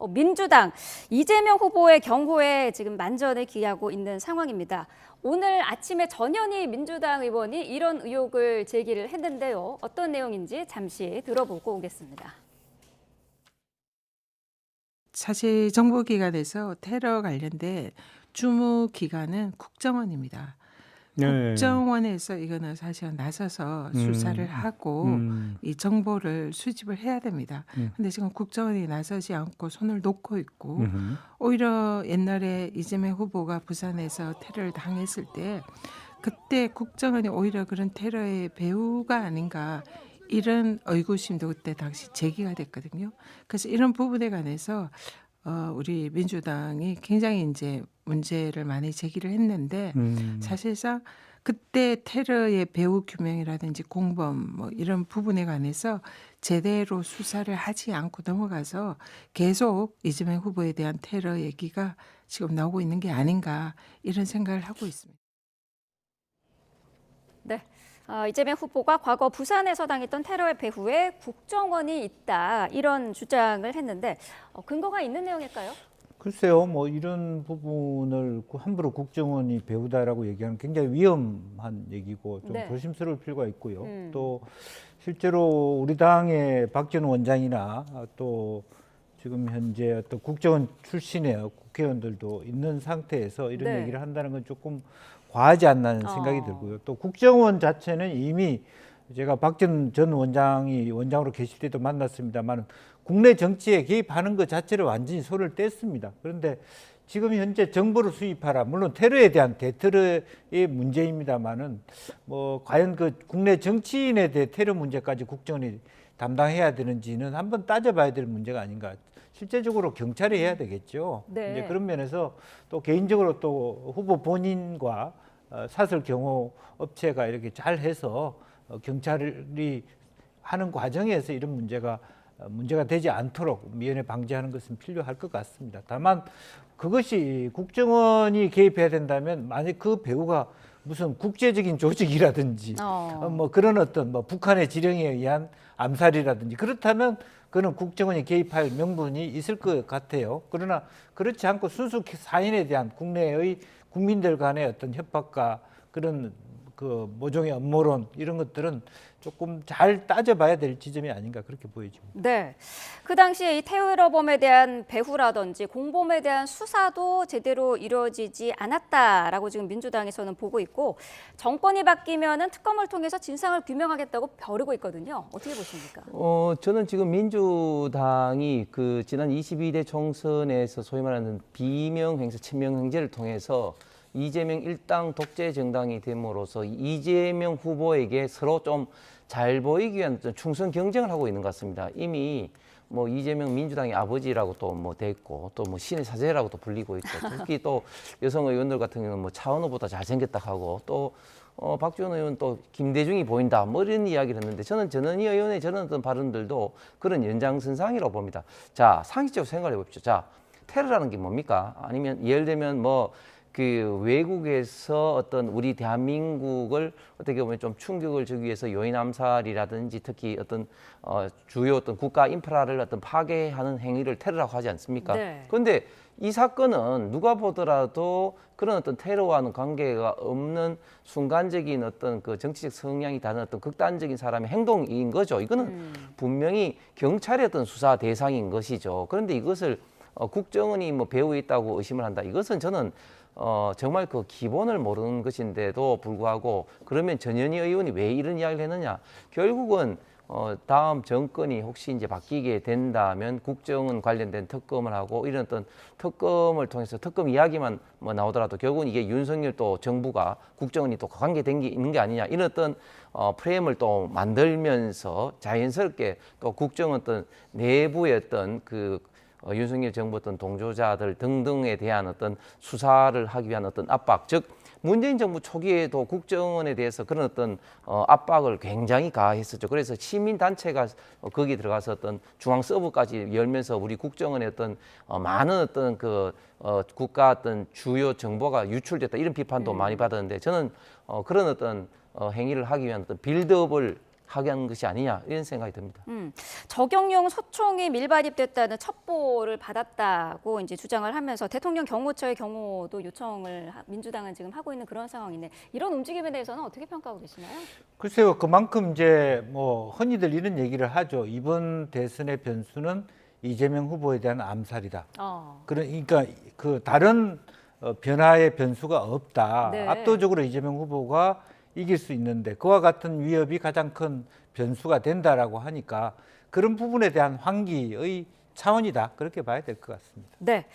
민주당 이재명 후보의 경호에 지금 만전을 기하고 있는 상황입니다. 오늘 아침에 전현희 민주당 의원이 이런 의혹을 제기를 했는데요. 어떤 내용인지 잠시 들어보고 오겠습니다. 사실 정보기관에서 테러 관련된 주무기관은 국정원입니다. 네. 국정원에서 이거는 사실 나서서 수사를 하고 이 정보를 수집을 해야 됩니다. 근데 지금 국정원이 나서지 않고 손을 놓고 있고 오히려 옛날에 이재명 후보가 부산에서 테러를 당했을 때 그때 국정원이 오히려 그런 테러의 배후가 아닌가 이런 의구심도 그때 당시 제기가 됐거든요. 그래서 이런 부분에 관해서 우리 민주당이 굉장히 이제 문제를 많이 제기를 했는데 사실상 그때 테러의 배후 규명이라든지 공범 뭐 이런 부분에 관해서 제대로 수사를 하지 않고 넘어가서 계속 이재명 후보에 대한 테러 얘기가 지금 나오고 있는 게 아닌가 이런 생각을 하고 있습니다. 네. 이재명 후보가 과거 부산에서 당했던 테러의 배후에 국정원이 있다 이런 주장을 했는데 근거가 있는 내용일까요? 글쎄요, 뭐 이런 부분을 함부로 국정원이 배우다라고 얘기하는 굉장히 위험한 얘기고 좀 네. 조심스러울 필요가 있고요. 또 실제로 우리 당의 박지원 원장이나 또 지금 현재 어떤 국정원 출신의 국회의원들도 있는 상태에서 이런 네. 얘기를 한다는 건 조금 과하지 않나는 생각이 들고요. 또 국정원 자체는 이미 제가 박지원 전 원장이 원장으로 계실 때도 만났습니다만 국내 정치에 개입하는 것 자체를 완전히 손을 뗐습니다. 그런데 지금 현재 정보를 수입하라. 물론 테러에 대한 대테러의 문제입니다만은 뭐 과연 그 국내 정치인에 대해 테러 문제까지 국정원이 담당해야 되는지는 한번 따져봐야 될 문제가 아닌가. 실제적으로 경찰이 해야 되겠죠. 네. 이제 그런 면에서 또 개인적으로 또 후보 본인과 사설 경호 업체가 이렇게 잘 해서 경찰이 하는 과정에서 이런 문제가 되지 않도록 미연에 방지하는 것은 필요할 것 같습니다. 다만 그것이 국정원이 개입해야 된다면 만약 그 배후가 무슨 국제적인 조직이라든지 뭐 그런 어떤 뭐 북한의 지령에 의한 암살이라든지 그렇다면 그는 국정원이 개입할 명분이 있을 것 같아요. 그러나 그렇지 않고 순수 사인에 대한 국내의 국민들 간의 어떤 협박과 그런 그 모종의 음모론 이런 것들은 조금 잘 따져봐야 될 지점이 아닌가 그렇게 보여집니다. 네. 그 당시에 이 테러범에 대한 배후라든지 공범에 대한 수사도 제대로 이루어지지 않았다라고 지금 민주당에서는 보고 있고 정권이 바뀌면은 특검을 통해서 진상을 규명하겠다고 벼르고 있거든요. 어떻게 보십니까? 저는 지금 민주당이 그 지난 22대 총선에서 소위 말하는 비명 행사, 친명 행제를 통해서 이재명 일당 독재 정당이 됨으로써 이재명 후보에게 서로 좀 잘 보이기 위한 충성 경쟁을 하고 있는 것 같습니다. 이미 뭐 이재명 민주당의 아버지라고 또 뭐 됐고 또 뭐 신의 사제라고 또 불리고 있고 특히 또 여성 의원들 같은 경우는 뭐 차은우보다 잘생겼다 하고 또 박지원 의원 또 김대중이 보인다 뭐 이런 이야기를 했는데 저는 전현희 의원의 저런 어떤 발언들도 그런 연장선상이라고 봅니다. 자, 상식적으로 생각해 보십시오. 자, 테러라는 게 뭡니까? 아니면 예를 들면 뭐 그 외국에서 어떤 우리 대한민국을 어떻게 보면 좀 충격을 주기 위해서 요인 암살이라든지 특히 어떤 주요 어떤 국가 인프라를 어떤 파괴하는 행위를 테러라고 하지 않습니까? 네. 그런데 이 사건은 누가 보더라도 그런 어떤 테러와는 관계가 없는 순간적인 어떤 그 정치적 성향이 다른 어떤 극단적인 사람의 행동인 거죠. 이거는 분명히 경찰의 어떤 수사 대상인 것이죠. 그런데 이것을 국정원이 뭐 배후에 있다고 의심을 한다. 이것은 저는 정말 그 기본을 모르는 것인데도 불구하고 그러면 전현희 의원이 왜 이런 이야기를 했느냐? 결국은 다음 정권이 혹시 이제 바뀌게 된다면 국정원 관련된 특검을 하고 이런 어떤 특검을 통해서 특검 이야기만 뭐 나오더라도 결국은 이게 윤석열 또 정부가 국정원이 또 관계된 게 있는 게 아니냐 이런 어떤 프레임을 또 만들면서 자연스럽게 또 국정원 어떤 내부의 어떤 그 윤석열 정부 어떤 동조자들 등등에 대한 어떤 수사를 하기 위한 어떤 압박, 즉 문재인 정부 초기에도 국정원에 대해서 그런 어떤 압박을 굉장히 가했었죠. 그래서 시민 단체가 거기 들어가서 어떤 중앙 서버까지 열면서 우리 국정원의 어떤 많은 어떤 그 국가 어떤 주요 정보가 유출됐다 이런 비판도 많이 받았는데 저는 그런 어떤 행위를 하기 위한 어떤 빌드업을 하게 것이 아니냐 이런 생각이 듭니다. 적용용 소총이 밀반입됐다는 첩보를 받았다고 이제 주장을 하면서 대통령 경호처의 경호도 요청을 민주당은 지금 하고 있는 그런 상황인데 이런 움직임에 대해서는 어떻게 평가하고 계시나요? 글쎄요, 그만큼 이제 뭐 흔히들 이런 얘기를 하죠. 이번 대선의 변수는 이재명 후보에 대한 암살이다. 그러니까 그 다른 변화의 변수가 없다. 네. 압도적으로 이재명 후보가 이길 수 있는데 그와 같은 위협이 가장 큰 변수가 된다라고 하니까 그런 부분에 대한 환기의 차원이다. 그렇게 봐야 될 것 같습니다. 네.